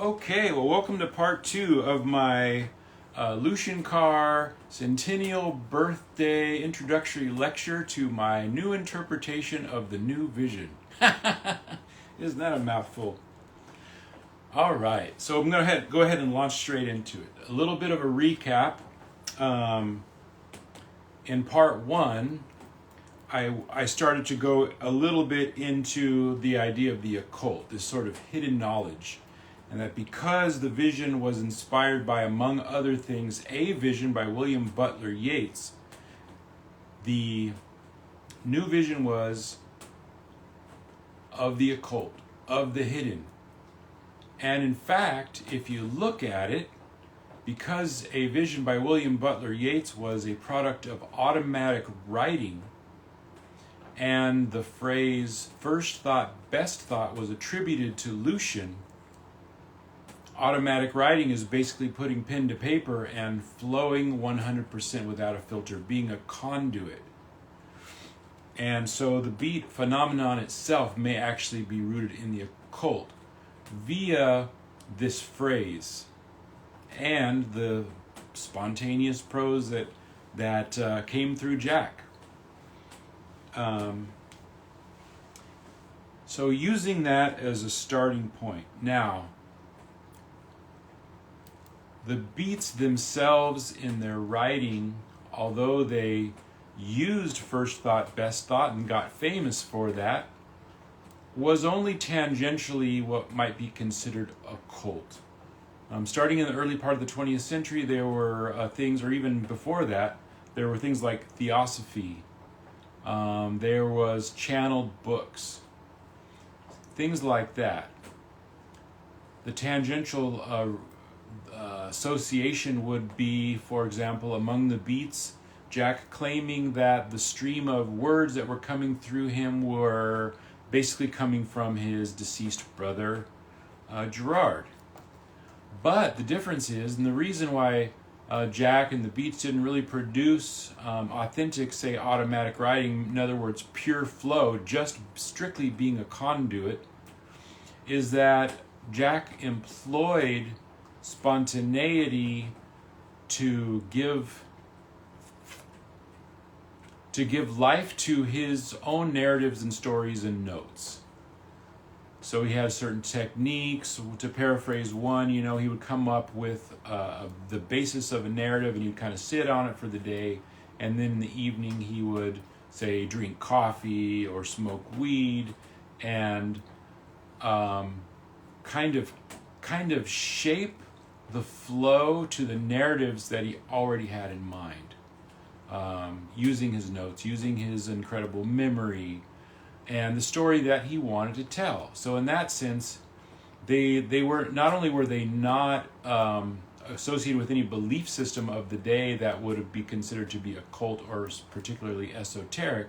Okay, well, welcome to part 2 of my Lucian Carr Centennial Birthday Introductory Lecture to my new interpretation of the New Vision. Isn't that a mouthful? All right, so I'm going to go ahead and launch straight into it. A little bit of a recap. In part 1, I started to go a little bit into the idea of the occult, this sort of hidden knowledge. And that because the vision was inspired by, among other things, a vision by William Butler Yeats, the new vision was of the occult, of the hidden. And in fact, if you look at it, because a vision by William Butler Yeats was a product of automatic writing, and the phrase first thought, best thought was attributed to Lucian, automatic writing is basically putting pen to paper and flowing 100% without a filter, being a conduit. And so the beat phenomenon itself may actually be rooted in the occult via this phrase and the spontaneous prose that came through Jack. So using that as a starting point. Now, the beats themselves in their writing, although they used first thought, best thought, and got famous for that, was only tangentially what might be considered occult. Starting in the early part of the 20th century, there were things, or even before that, there were things like theosophy. There was channeled books, things like that. The tangential association would be, for example, among the beats, Jack claiming that the stream of words that were coming through him were basically coming from his deceased brother, Gerard. But the difference is, and the reason why Jack and the beats didn't really produce authentic, say, automatic writing, in other words, pure flow, just strictly being a conduit, is that Jack employed spontaneity to give life to his own narratives and stories and notes. So he had certain techniques. To paraphrase one, he would come up with the basis of a narrative and he'd kind of sit on it for the day, and then in the evening he would, say, drink coffee or smoke weed and kind of shape the flow to the narratives that he already had in mind, using his notes, using his incredible memory, and the story that he wanted to tell. So in that sense, they were not only were they not associated with any belief system of the day that would be considered to be occult or particularly esoteric,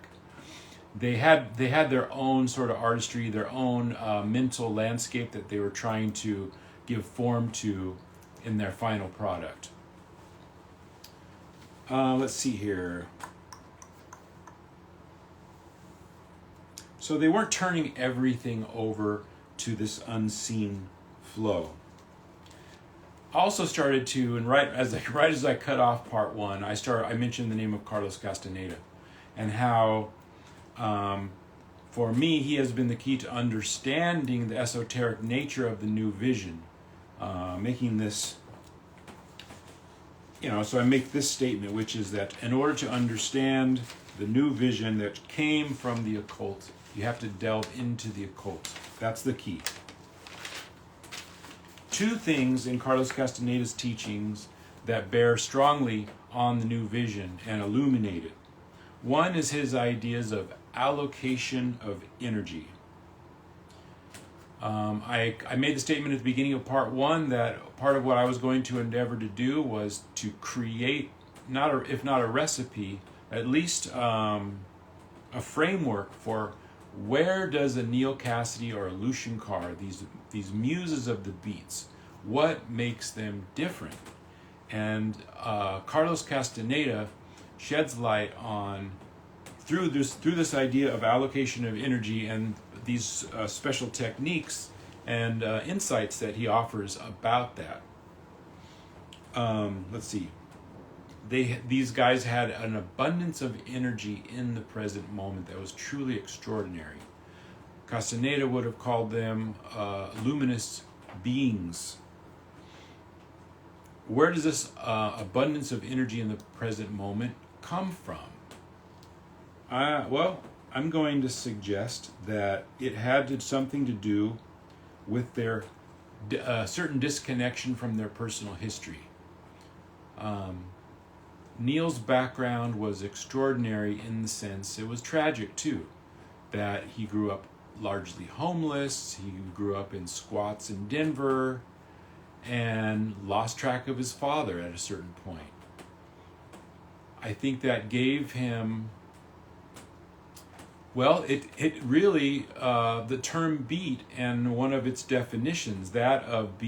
they had their own sort of artistry, their own mental landscape that they were trying to give form to in their final product. Let's see here. So they weren't turning everything over to this unseen flow. I also started to, and right as I cut off part 1, I mentioned the name of Carlos Castaneda, and how, for me, he has been the key to understanding the esoteric nature of the new vision. Making this, so I make this statement, which is that in order to understand the new vision that came from the occult, you have to delve into the occult. That's the key. 2 things in Carlos Castaneda's teachings that bear strongly on the new vision and illuminate it. One is his ideas of allocation of energy. I made the statement at the beginning of part 1 that part of what I was going to endeavor to do was to create, if not a recipe, at least a framework for where does a Neal Cassady or a Lucian Carr, these muses of the beats, what makes them different? And Carlos Castaneda sheds light on, through this idea of allocation of energy and these special techniques and insights that he offers about that. Let's see. These guys had an abundance of energy in the present moment that was truly extraordinary. Castaneda would have called them luminous beings. Where does this abundance of energy in the present moment come from? Well, I'm going to suggest that it had something to do with their certain disconnection from their personal history. Neil's background was extraordinary in the sense it was tragic too, that he grew up largely homeless, he grew up in squats in Denver, and lost track of his father at a certain point. I think that gave him, well, it really, the term beat and one of its definitions, that of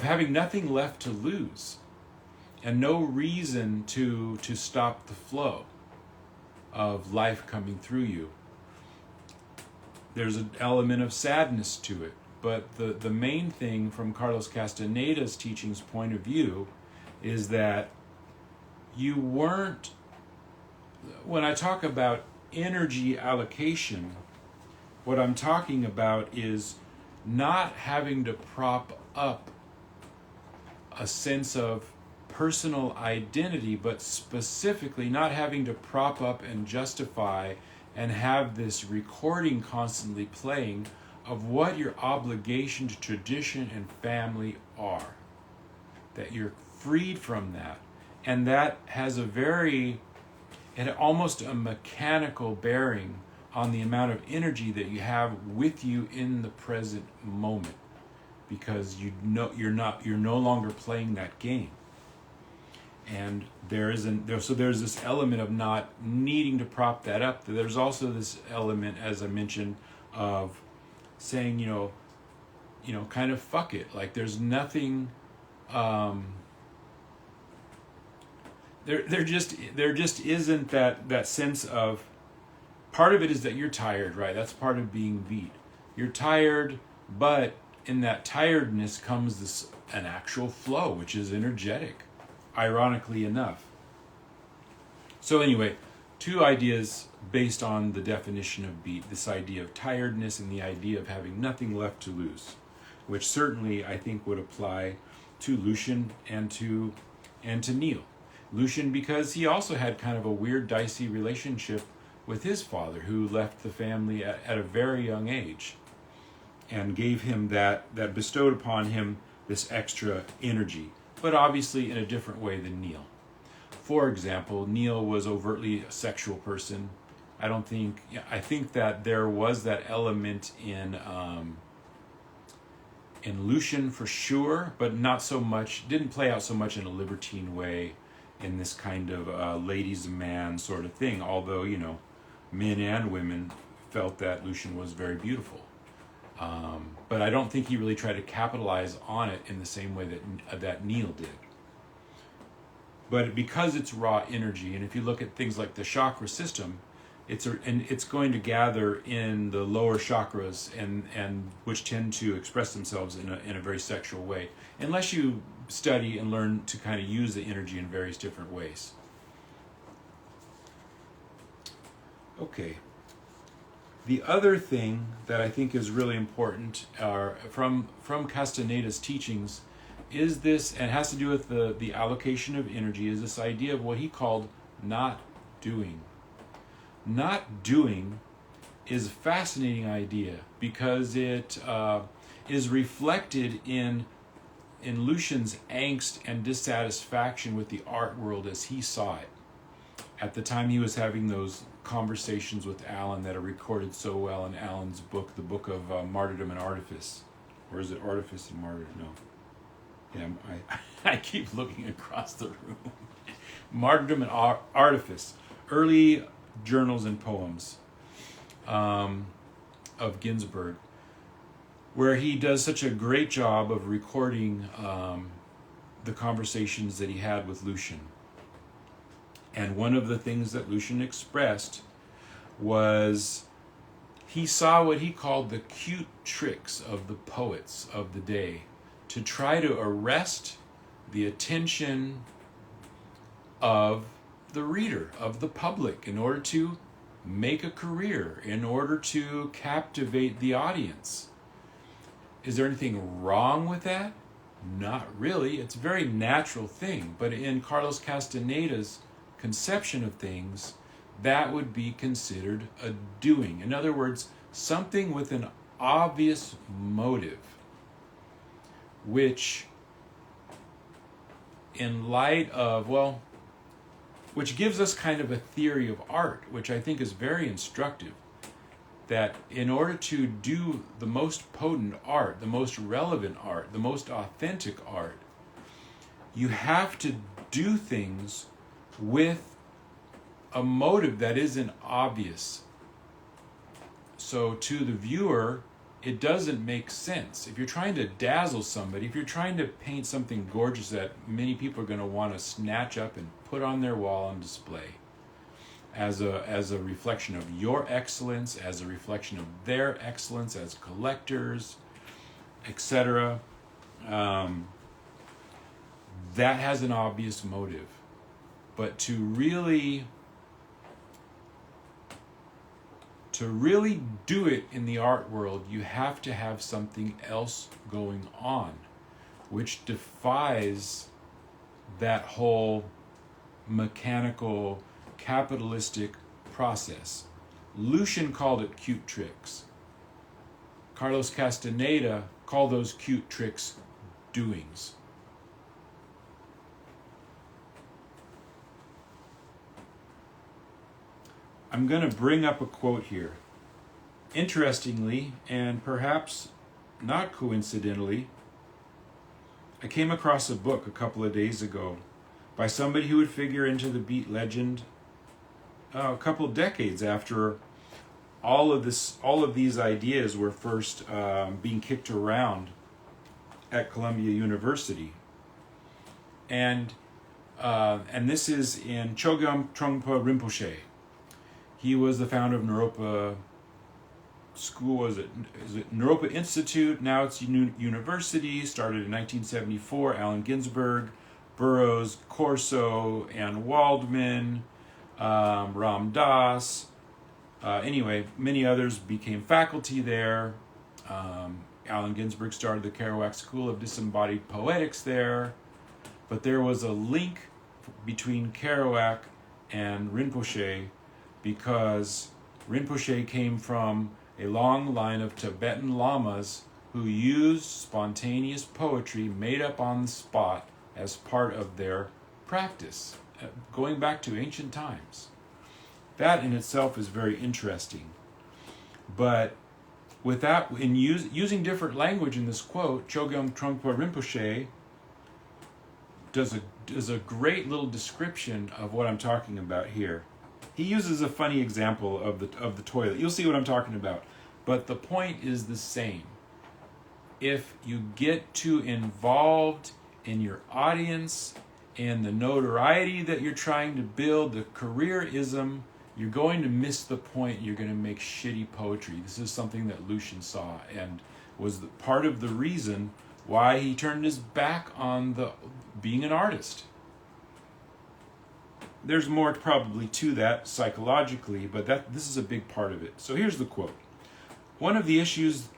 having nothing left to lose and no reason to stop the flow of life coming through you. There's an element of sadness to it, but the main thing from Carlos Castaneda's teachings point of view is that you weren't, when I talk about energy allocation, what I'm talking about is not having to prop up a sense of personal identity, but specifically not having to prop up and justify and have this recording constantly playing of what your obligation to tradition and family are. That you're freed from that. And that has almost a mechanical bearing on the amount of energy that you have with you in the present moment, because you know you're no longer playing that game. And there's this element of not needing to prop that up. There's also this element, as I mentioned, of saying, kind of fuck it. Like there's nothing. There just isn't that sense of. Part of it is that you're tired, right? That's part of being beat. You're tired, but in that tiredness comes an actual flow, which is energetic, ironically enough. So anyway, two ideas based on the definition of beat, this idea of tiredness and the idea of having nothing left to lose, which certainly I think would apply to Lucian and to Neil. Lucian, because he also had kind of a weird, dicey relationship with his father, who left the family at a very young age and gave him that bestowed upon him this extra energy, but obviously in a different way than Neil. For example, Neil was overtly a sexual person. I think that there was that element in Lucian for sure, but not so much, didn't play out so much in a libertine way, in this kind of ladies man sort of thing, although, men and women felt that Lucian was very beautiful. But I don't think he really tried to capitalize on it in the same way that Neil did. But because it's raw energy, and if you look at things like the chakra system, it's going to gather in the lower chakras and which tend to express themselves in a very sexual way, unless you study and learn to kind of use the energy in various different ways. Okay. The other thing that I think is really important from Castaneda's teachings is this, and it has to do with the allocation of energy, is this idea of what he called not doing. Not doing is a fascinating idea because it is reflected in Lucian's angst and dissatisfaction with the art world as he saw it. At the time he was having those conversations with Alan that are recorded so well in Alan's book, the book of Martyrdom and Artifice. Or is it Artifice and Martyrdom? No. Yeah, I keep looking across the room. Martyrdom and Artifice. Early journals and poems of Ginsberg, where he does such a great job of recording the conversations that he had with Lucian. And one of the things that Lucian expressed was he saw what he called the cute tricks of the poets of the day to try to arrest the attention of the reader, of the public, in order to make a career, in order to captivate the audience. Is there anything wrong with that? Not really. It's a very natural thing. But in Carlos Castaneda's conception of things, that would be considered a doing. In other words, something with an obvious motive, which, in light of, well, which gives us kind of a theory of art, which I think is very instructive, that in order to do the most potent art, the most relevant art, the most authentic art, you have to do things with a motive that isn't obvious. So to the viewer, it doesn't make sense. If you're trying to dazzle somebody, if you're trying to paint something gorgeous that many people are going to want to snatch up and put on their wall on display as a reflection of your excellence, as a reflection of their excellence as collectors, etc., that has an obvious motive. But to really do it in the art world, you have to have something else going on, which defies that whole mechanical, capitalistic process. Lucian called it cute tricks. Carlos Castaneda called those cute tricks doings. I'm going to bring up a quote here. Interestingly, and perhaps not coincidentally, I came across a book a couple of days ago by somebody who would figure into the Beat legend a couple of decades after all of these ideas were first being kicked around at Columbia University. And this is in Chogyam Trungpa Rinpoche. He was the founder of Naropa School, is it Naropa Institute, now it's University, started in 1974, Allen Ginsberg, Burroughs, Corso, Anne Waldman, Ram Dass, anyway, many others became faculty there. Allen Ginsberg started the Kerouac School of Disembodied Poetics there, but there was a link between Kerouac and Rinpoche because Rinpoche came from a long line of Tibetan lamas who used spontaneous poetry made up on the spot as part of their practice, going back to ancient times. That in itself is very interesting. But with that, in using different language in this quote, Chogyam Trungpa Rinpoche does a great little description of what I'm talking about here. He uses a funny example of the toilet. You'll see what I'm talking about. But the point is the same. If you get too involved in your audience and the notoriety that you're trying to build, the careerism, you're going to miss the point. You're going to make shitty poetry. This is something that Lucian saw and was part of the reason why he turned his back on being an artist. There's more probably to that psychologically, but this is a big part of it. So here's the quote. One of the issues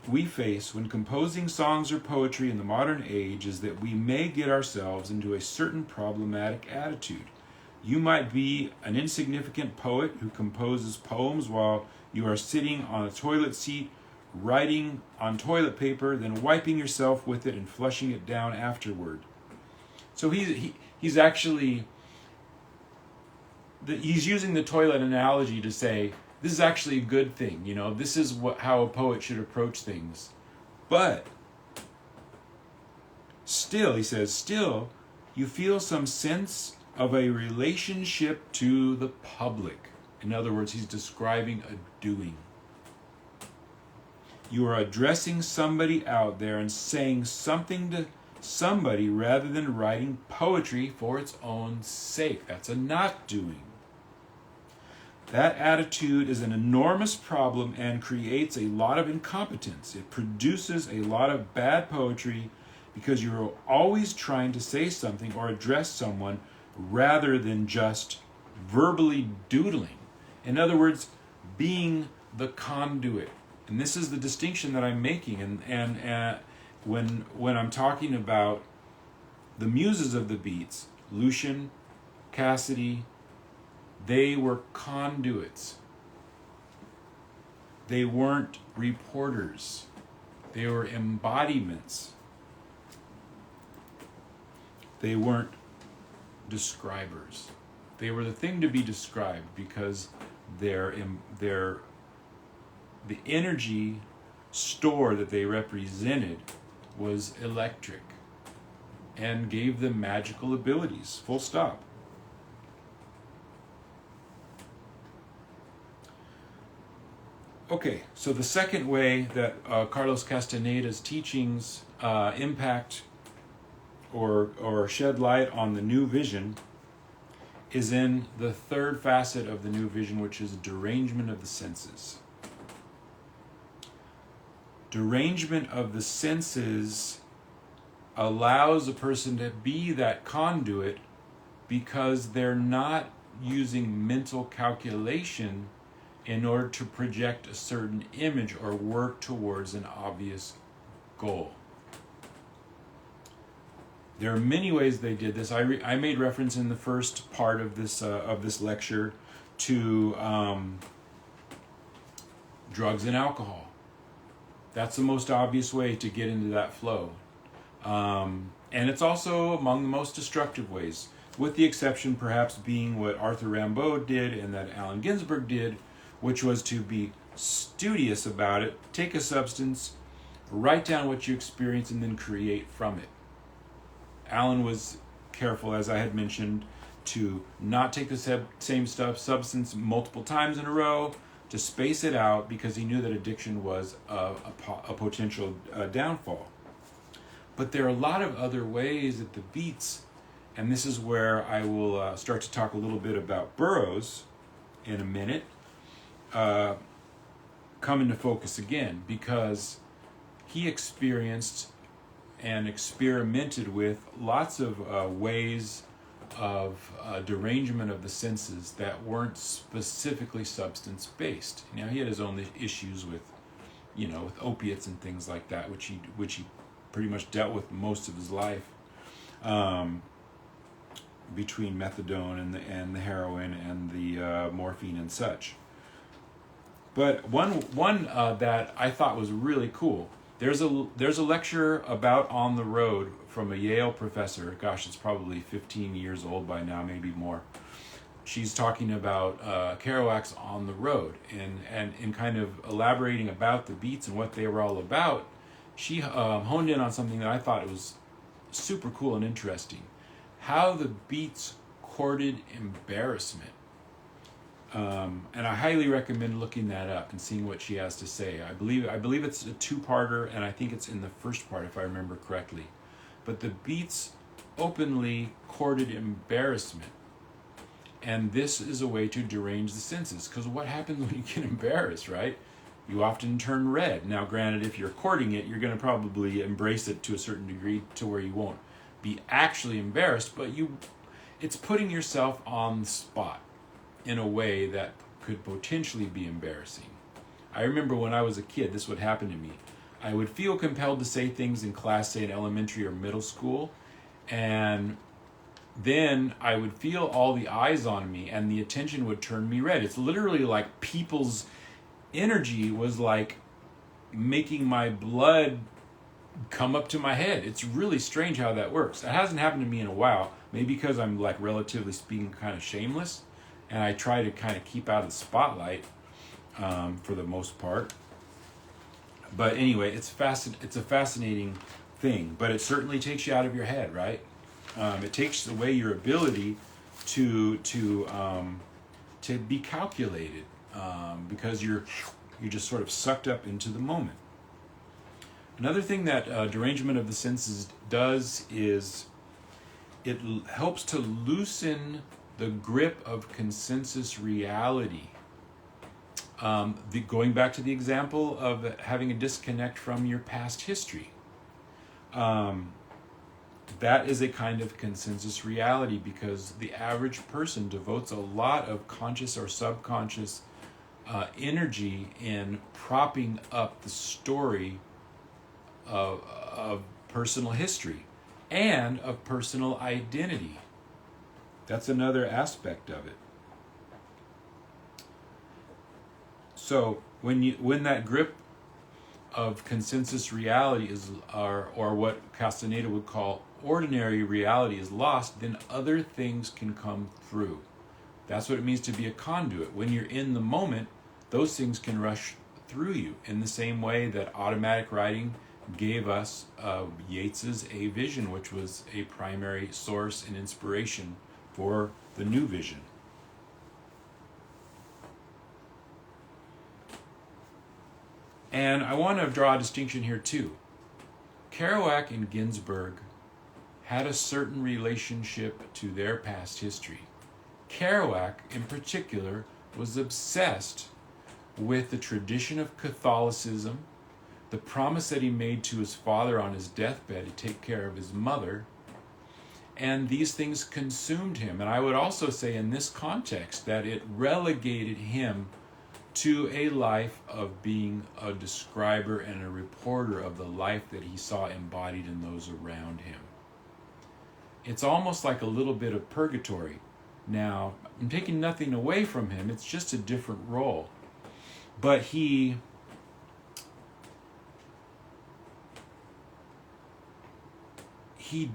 we face when composing songs or poetry in the modern age is that we may get ourselves into a certain problematic attitude. You might be an insignificant poet who composes poems while you are sitting on a toilet seat, writing on toilet paper, then wiping yourself with it and flushing it down afterward. So he's actually... he's using the toilet analogy to say, this is actually a good thing, this is how a poet should approach things. But still, he says, you feel some sense of a relationship to the public. In other words, he's describing a doing. You are addressing somebody out there and saying something to somebody rather than writing poetry for its own sake. That's a not doing. That attitude is an enormous problem and creates a lot of incompetence. It produces a lot of bad poetry because you're always trying to say something or address someone rather than just verbally doodling. In other words, being the conduit. And this is the distinction that I'm making. And when I'm talking about the muses of the beats, Lucian, Cassidy, they were conduits. They weren't reporters. They were embodiments. They weren't describers. They were the thing to be described because the energy store that they represented was electric and gave them magical abilities, full stop. Okay, so the second way that Carlos Castaneda's teachings impact or shed light on the new vision is in the third facet of the new vision, which is derangement of the senses. Derangement of the senses allows a person to be that conduit because they're not using mental calculation in order to project a certain image or work towards an obvious goal. There are many ways they did this. I made reference in the first part of this lecture to drugs and alcohol. That's the most obvious way to get into that flow. And it's also among the most destructive ways, with the exception perhaps being what Arthur Rimbaud did and that Allen Ginsberg did, which was to be studious about it, take a substance, write down what you experience, and then create from it. Allen was careful, as I had mentioned, to not take the same substance multiple times in a row, to space it out because he knew that addiction was a potential downfall. But there are a lot of other ways that the beats, and this is where I will start to talk a little bit about Burroughs in a minute, come into focus again, because he experienced and experimented with lots of ways of derangement of the senses that weren't specifically substance-based. Now, he had his own issues with, with opiates and things like that, which he pretty much dealt with most of his life, between methadone and the heroin and the morphine and such. But one that I thought was really cool. There's a lecture about On the Road from a Yale professor. Gosh, it's probably 15 years old by now, maybe more. She's talking about Kerouac's On the Road and kind of elaborating about the beats and what they were all about. She honed in on something that I thought was super cool and interesting. How the beats courted embarrassment. And I highly recommend looking that up and seeing what she has to say. I believe it's a two-parter, and I think it's in the first part, if I remember correctly. But the beats openly courted embarrassment. And this is a way to derange the senses. Because what happens when you get embarrassed, right? You often turn red. Now, granted, if you're courting it, you're going to probably embrace it to a certain degree to where you won't be actually embarrassed, but it's putting yourself on the spot in a way that could potentially be embarrassing. I remember when I was a kid, this would happen to me. I would feel compelled to say things in class, say in elementary or middle school, and then I would feel all the eyes on me and the attention would turn me red. It's literally like people's energy was like making my blood come up to my head. It's really strange how that works. It hasn't happened to me in a while, maybe because I'm, like, relatively speaking, kind of shameless, and I try to kind of keep out of the spotlight for the most part. But anyway, it's a fascinating thing, but it certainly takes you out of your head, right? It takes away your ability to be calculated, because you're just sort of sucked up into the moment. Another thing that derangement of the senses does is it helps to loosen the grip of consensus reality Going back to the example of having a disconnect from your past history. That is a kind of consensus reality, because the average person devotes a lot of conscious or subconscious energy in propping up the story of personal history and of personal identity. That's another aspect of it. So when that grip of consensus reality is, or what Castaneda would call ordinary reality, is lost, then other things can come through. That's what it means to be a conduit. When you're in the moment, those things can rush through you, in the same way that automatic writing gave us Yeats's A Vision, which was a primary source and inspiration for the new vision. And I want to draw a distinction here too. Kerouac and Ginsberg had a certain relationship to their past history. Kerouac, in particular, was obsessed with the tradition of Catholicism, the promise that he made to his father on his deathbed to take care of his mother, and these things consumed him. And I would also say in this context that it relegated him to a life of being a describer and a reporter of the life that he saw embodied in those around him. It's almost like a little bit of purgatory. Now, I'm taking nothing away from him, it's just a different role. But he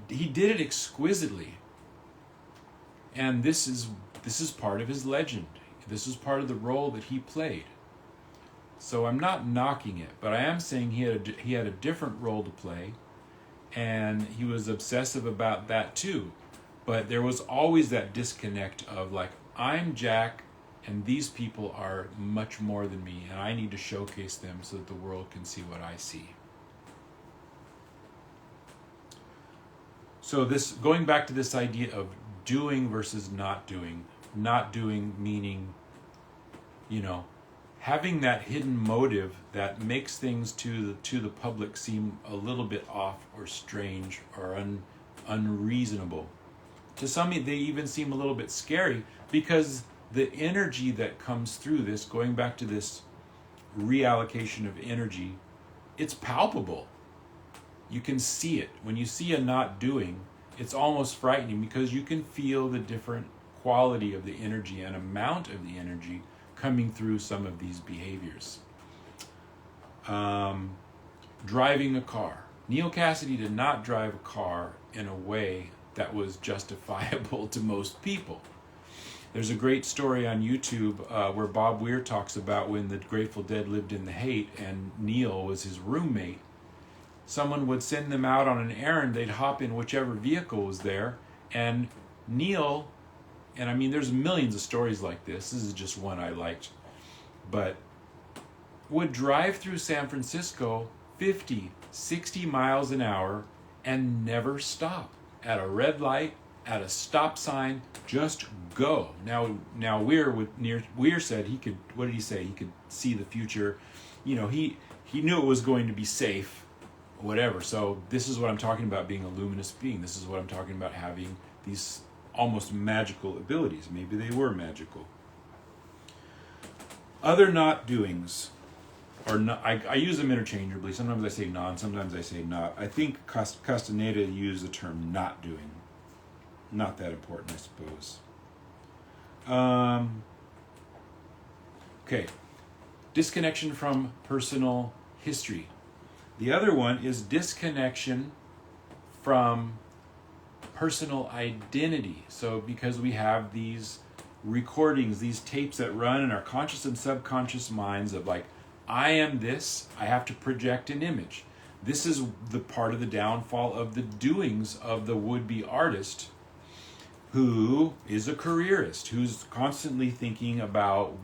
did it exquisitely. And this is part of his legend. This is part of the role that he played. So I'm not knocking it, but I am saying he had a different role to play, and he was obsessive about that too. But there was always that disconnect of, like, I'm Jack, and these people are much more than me, and I need to showcase them so that the world can see what I see. So this, going back to this idea of doing versus not doing meaning, having that hidden motive that makes things to the public seem a little bit off or strange or unreasonable. To some, they even seem a little bit scary, because the energy that comes through this, going back to this reallocation of energy, it's palpable. You can see it. When you see a not doing, it's almost frightening, because you can feel the different quality of the energy and amount of the energy coming through some of these behaviors. Driving a car. Neal Cassady did not drive a car in a way that was justifiable to most people. There's a great story on YouTube where Bob Weir talks about when the Grateful Dead lived in the Haight and Neal was his roommate. Someone would send them out on an errand, they'd hop in whichever vehicle was there, and Neal, and I mean there's millions of stories like this is just one I liked, but would drive through San Francisco 50, 60 miles an hour and never stop. At a red light, at a stop sign, just go. Now Weir said he could, what did he say? He could see the future. He knew it was going to be safe, whatever. So this is what I'm talking about, being a luminous being. This is what I'm talking about, having these almost magical abilities. Maybe they were magical. Other not doings, or not, I use them interchangeably. Sometimes I say non, sometimes I say not. I think Castaneda used the term not doing. Not that important, I suppose. Okay. Disconnection from personal history. The other one is disconnection from personal identity. So because we have these recordings, these tapes that run in our conscious and subconscious minds of, like, I am this, I have to project an image. This is the part of the downfall of the doings of the would-be artist, who is a careerist, who's constantly thinking about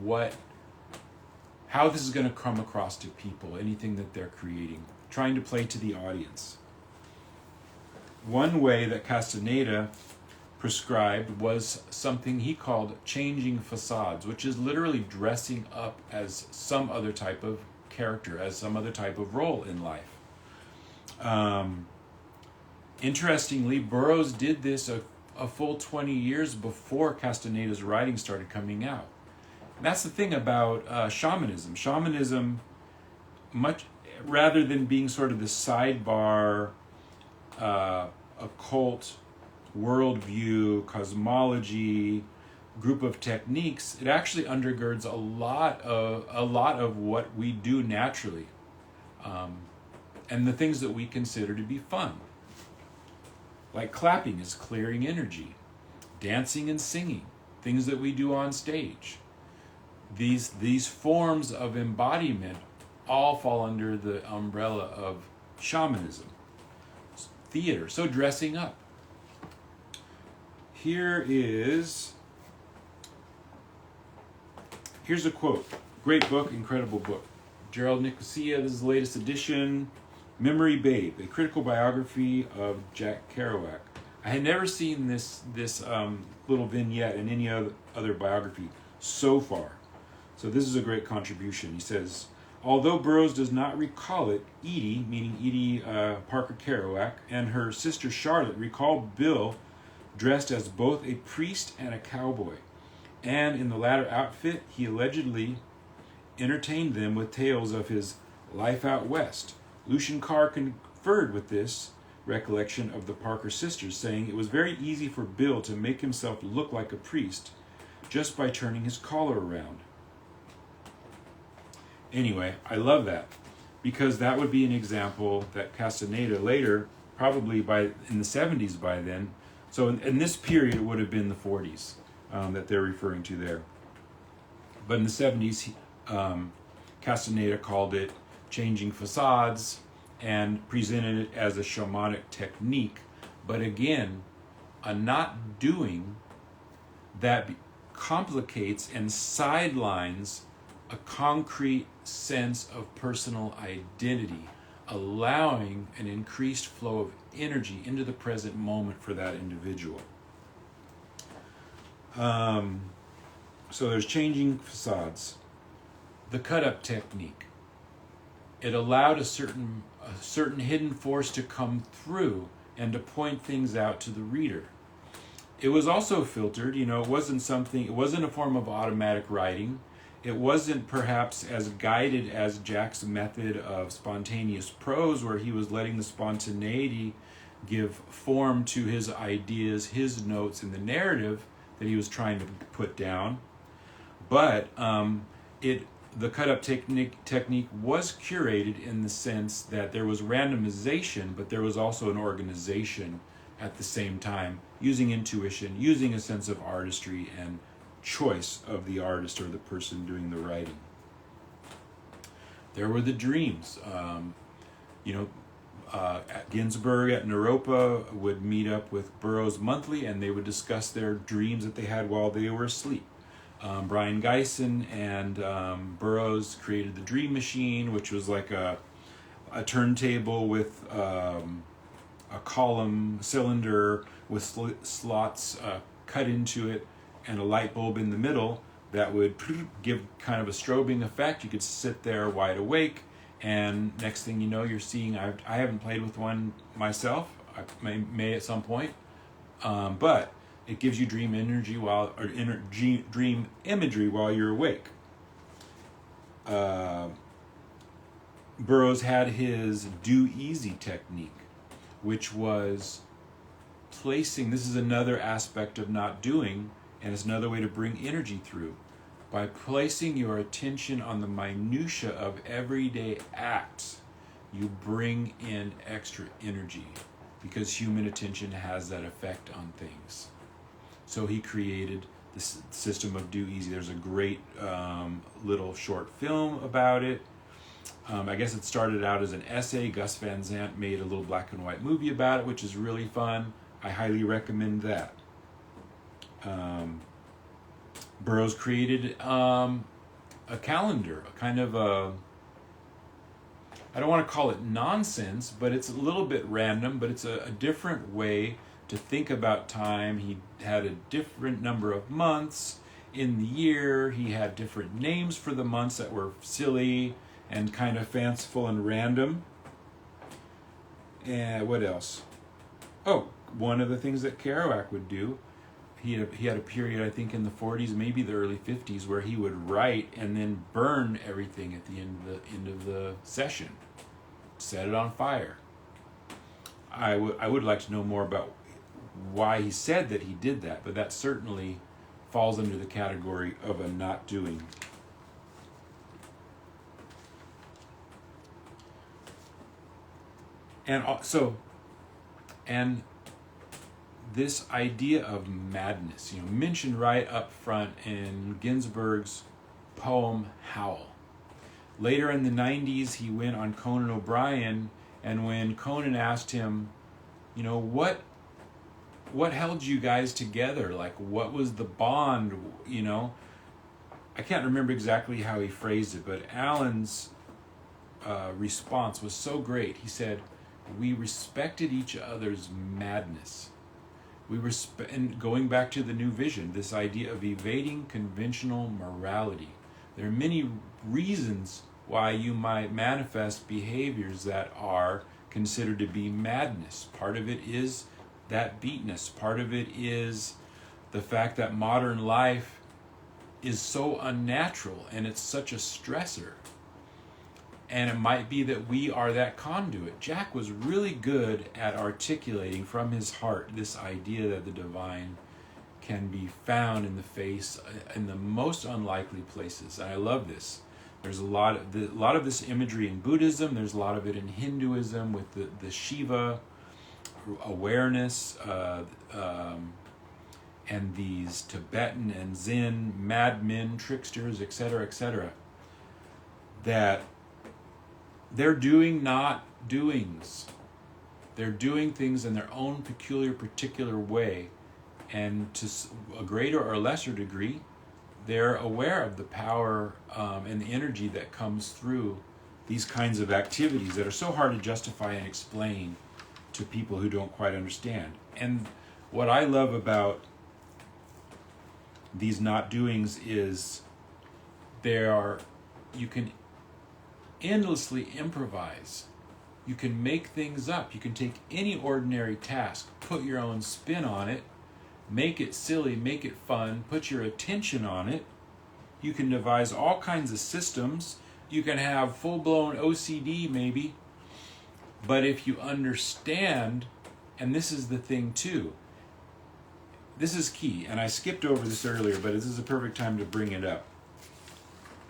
how this is going to come across to people, anything that they're creating, trying to play to the audience. One way that Castaneda prescribed was something he called changing facades, which is literally dressing up as some other type of character, as some other type of role in life. Interestingly, Burroughs did this a full 20 years before Castaneda's writing started coming out. And that's the thing about shamanism. Shamanism, much rather than being sort of the sidebar occult worldview, cosmology, group of techniques, it actually undergirds a lot of what we do naturally, and the things that we consider to be fun. Like clapping is clearing energy, dancing and singing, things that we do on stage. These forms of embodiment all fall under the umbrella of shamanism, theater. So dressing up. Here's a quote. Great book, incredible book. Gerald Nicosia, this is the latest edition. Memory Babe, a critical biography of Jack Kerouac. I had never seen this little vignette in any other biography so far. So this is a great contribution. He says, although Burroughs does not recall it, Edie, meaning Edie Parker Kerouac, and her sister Charlotte recall Bill dressed as both a priest and a cowboy. And in the latter outfit, he allegedly entertained them with tales of his life out west. Lucian Carr conferred with this recollection of the Parker sisters, saying it was very easy for Bill to make himself look like a priest just by turning his collar around. Anyway, I love that, because that would be an example that Castaneda later, probably in the 70s by then, so in this period it would have been the 40s that they're referring to there. But in the 70s, Castaneda called it changing facades and presented it as a shamanic technique. But again, a not doing that complicates and sidelines a concrete sense of personal identity, allowing an increased flow of energy into the present moment for that individual. So there's changing facades. The cut-up technique. It allowed a certain hidden force to come through and to point things out to the reader. It was also filtered, it wasn't a form of automatic writing. It wasn't perhaps as guided as Jack's method of spontaneous prose, where he was letting the spontaneity give form to his ideas, his notes in the narrative that he was trying to put down. But the cut-up technique was curated in the sense that there was randomization, but there was also an organization at the same time, using intuition, using a sense of artistry and choice of the artist or the person doing the writing. There were the dreams. Ginsberg at Naropa would meet up with Burroughs monthly, and they would discuss their dreams that they had while they were asleep. Brian Geisen and Burroughs created the Dream Machine, which was like a turntable with a column cylinder with slots cut into it and a light bulb in the middle that would give kind of a strobing effect. You could sit there wide awake, and next thing you know, you're seeing, I haven't played with one myself, I may at some point, but it gives you dream energy dream imagery while you're awake. Burroughs had his do easy technique, which was placing, this is another aspect of not doing, and it's another way to bring energy through. By placing your attention on the minutia of everyday acts, you bring in extra energy, because human attention has that effect on things. So he created this system of do easy. There's a great little short film about it. I guess it started out as an essay. Gus Van Sant made a little black and white movie about it, which is really fun. I highly recommend that. Burroughs created a calendar, a kind of I don't want to call it nonsense, but it's a little bit random, but it's a different way to think about time. He had a different number of months in the year. He had different names for the months that were silly and kind of fanciful and random. And what else? Oh, one of the things that Kerouac would do, he had a period, I think in the 40s, maybe the early 50s, where he would write and then burn everything at the end of the session, set it on fire. I would like to know more about why he said that he did that, but that certainly falls under the category of a not doing. And this idea of madness, mentioned right up front in Ginsberg's poem Howl. Later in the 90s, he went on Conan O'Brien, and when Conan asked him, what held you guys together? Like, what was the bond? I can't remember exactly how he phrased it, but Alan's response was so great. He said, we respected each other's madness. And going back to the New Vision, this idea of evading conventional morality. There are many reasons why you might manifest behaviors that are considered to be madness. Part of it is that beatness. Part of it is the fact that modern life is so unnatural and it's such a stressor. And it might be that we are that conduit. Jack was really good at articulating from his heart this idea that the divine can be found in the face in the most unlikely places. And I love this. There's a lot of this imagery in Buddhism. There's a lot of it in Hinduism with the Shiva awareness, and these Tibetan and Zen madmen, tricksters, etc., that they're doing not doings. They're doing things in their own peculiar, particular way, and to a greater or lesser degree, they're aware of the power and the energy that comes through these kinds of activities that are so hard to justify and explain to people who don't quite understand. And what I love about these not doings is you can endlessly improvise. You can make things up. You can take any ordinary task, put your own spin on it, make it silly, make it fun, put your attention on it. You can devise all kinds of systems. You can have full-blown OCD maybe. But if you understand, and this is the thing too, this is key, and I skipped over this earlier, but this is a perfect time to bring it up.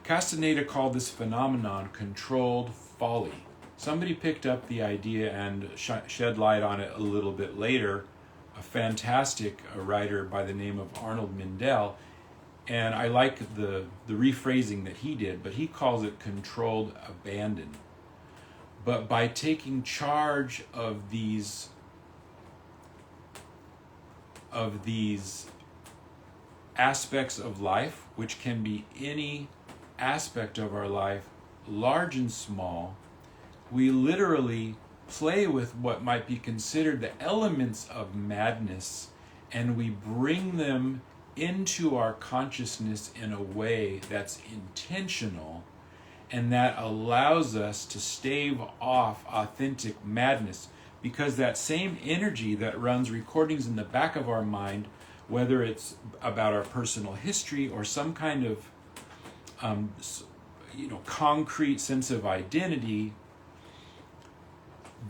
Castaneda called this phenomenon controlled folly. Somebody picked up the idea and shed light on it a little bit later, a fantastic writer by the name of Arnold Mindell, and I like the rephrasing that he did, but he calls it controlled abandon. But by taking charge of these aspects of life, which can be any aspect of our life, large and small, we literally play with what might be considered the elements of madness, and we bring them into our consciousness in a way that's intentional and that allows us to stave off authentic madness, because that same energy that runs recordings in the back of our mind, whether it's about our personal history or some kind of concrete sense of identity,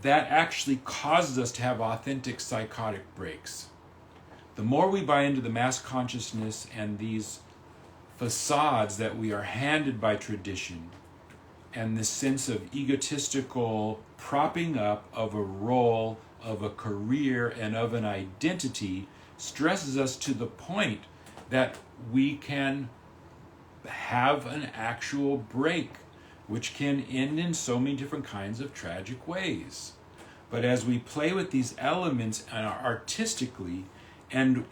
that actually causes us to have authentic psychotic breaks. The more we buy into the mass consciousness and these facades that we are handed by tradition, and this sense of egotistical propping up of a role, of a career, and of an identity, stresses us to the point that we can have an actual break, which can end in so many different kinds of tragic ways. But as we play with these elements artistically, and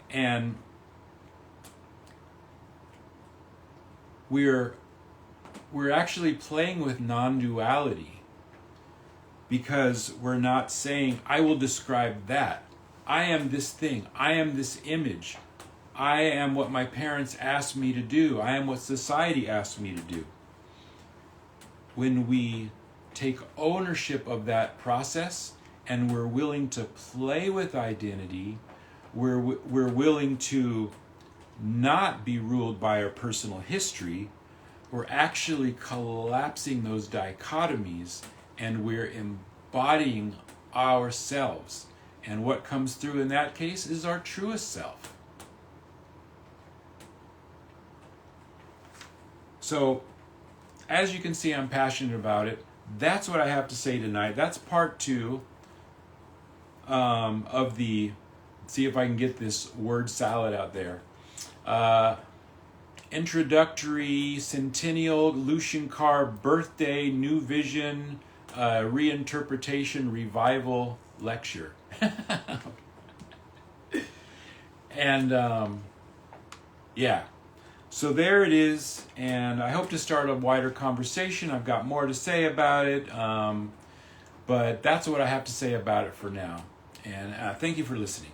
we're actually playing with non-duality, because we're not saying, I will describe that. I am this thing. I am this image. I am what my parents asked me to do. I am what society asked me to do. When we take ownership of that process and we're willing to play with identity, we're willing to not be ruled by our personal history, we're actually collapsing those dichotomies and we're embodying ourselves. And what comes through in that case is our truest self. So, as you can see, I'm passionate about it. That's what I have to say tonight. That's part 2 of the, see if I can get this word salad out there. Introductory Centennial Lucian Carr Birthday New Vision Reinterpretation Revival Lecture. And yeah, so there it is, and I hope to start a wider conversation. I've got more to say about it, but that's what I have to say about it for now. And thank you for listening.